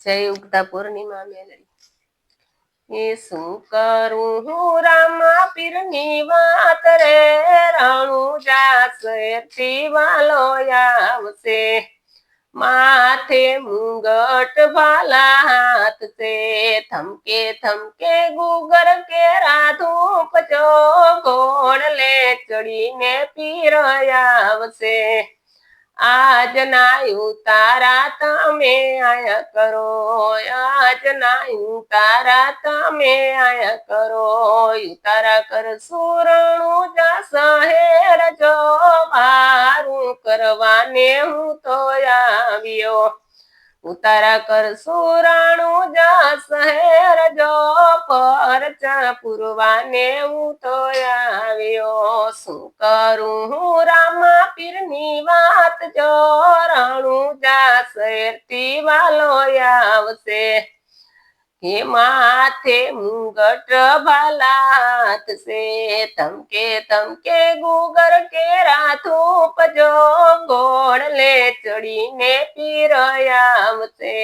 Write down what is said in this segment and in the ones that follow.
જય ઉગતા પૂર્ણિમા મેલડી એ શું કરું હું રામા પીરની વાત રે રાણું જાસેરથી વાલો આવશે માથે મુંગટ ભાલા હાથ સે થમકે થમકે ગુગર કે રાધું પચો ઘોડલે ચડીને પીર આવશે આજ ના ઉતારા તમે આયા કરો આજ ના ઉતારા તમે આયા કરો ઉતારા કર સુરણું જા શહેર જો મારું કરવાને હું તો આવ્યો ઉતારા કર સુરાણું જા શહેર જો પરચા પુરવાને હું તો આવ્યો શું કરું હું રામા પીરની વાત જો રાણું જા શહેરથી વાલો આવશે હે માથે મુંગટ ભાલાત સે તમકે તમકે ગુગર કે રાથું પજો ઘોડલે ચડીને પીર આવશે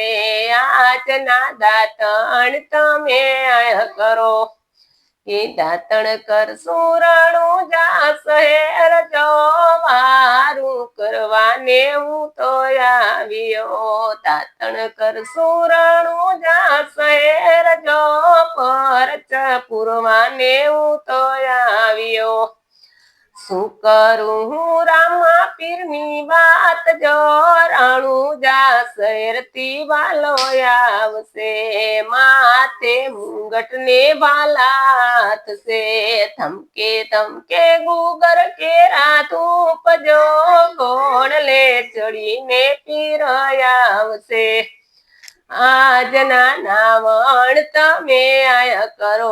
આજના દાતણ તમે આયા કરો એ દાતણ કર સુરાણું જા શહેર જો મારું કરવાને હું તો આવ્યો દાતણ કર સુરાણું જા શહેર જો પરચા પુરવાને હું તો આવ્યો શું કરું હું રામા પીરની વાત જો રાણું જા શહેરથી વાલો આવશે માથે મુંગટ ને ભાલાત સે થમકે થમકે ગુગર કે રાધું પજો ઘોડલે ચડીને પીર આવશે આજના નાવણ તમે આયા કરો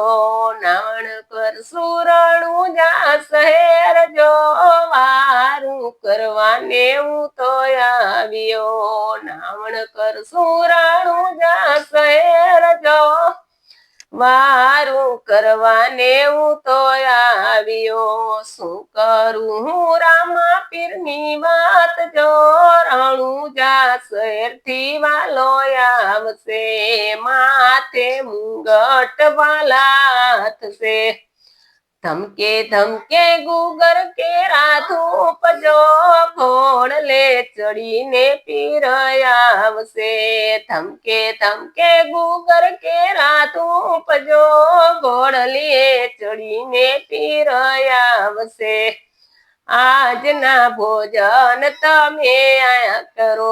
નાવણ કર સુરણું જા શહેર જો મારું કરવાને હું તો આવ્યો નાવણ કર સુરણું જા શહેર જો મારું કરવાને હું તો આવ્યો શું કરું હું રામા પીરની વાત જો રાણું જા શહેરથી વાલો આવશે માથે મુંગટ ભાલાત સે ધમકે ધમકે ગુગર કે રાધું પજો ઘોડલે ચડીને પીર આવશે ધમકે ધમકે ગુગર કે રાધું પજો ઘોડલે ચડીને પીર આવશે આજના ભોજન તમે આયા કરો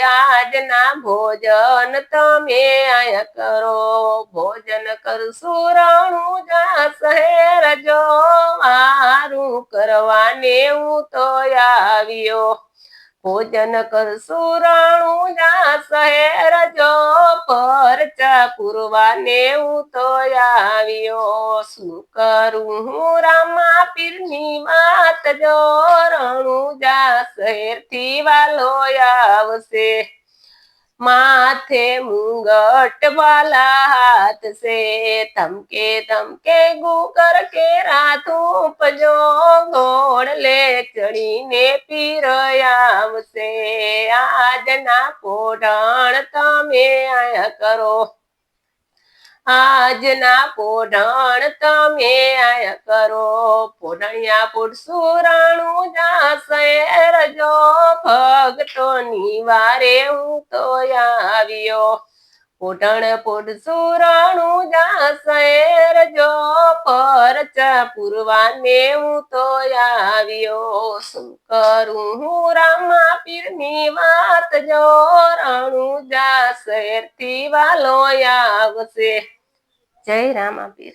આજના ભોજન તમે આયા કરો ભોજન કરશું રાણું જા શહેર જો મારું કરવાને હું તો આવ્યો ભોજન કરશું રાણું જા શહેર જો પરચા પુરવાને હું તો આવ્યો શું કરું હું રામા પીરની વાત જો રાણું જા શહેરથી વાલો આવશે માથે મુંગટ ભાલાત સે થમકે થમકે ગુગર કે રાધું પજો ઘોડલે ચડીને પીર આવશે આજના પોઢણ તમે આયા કરો આજના પોઢણ તમે આયા કરો પોઢણિયા પોઢશું રાણું જા શહેર જો ભગતોની વારે હું તો આવ્યો પોઢણ પોઢશું રાણું જા શહેર જો પરચા પુરવાને હું તો આવ્યો શું કરું હું રામા પીરની વાત જો રાણું જા શહેરથી વાલો આવશે જય રામા પીર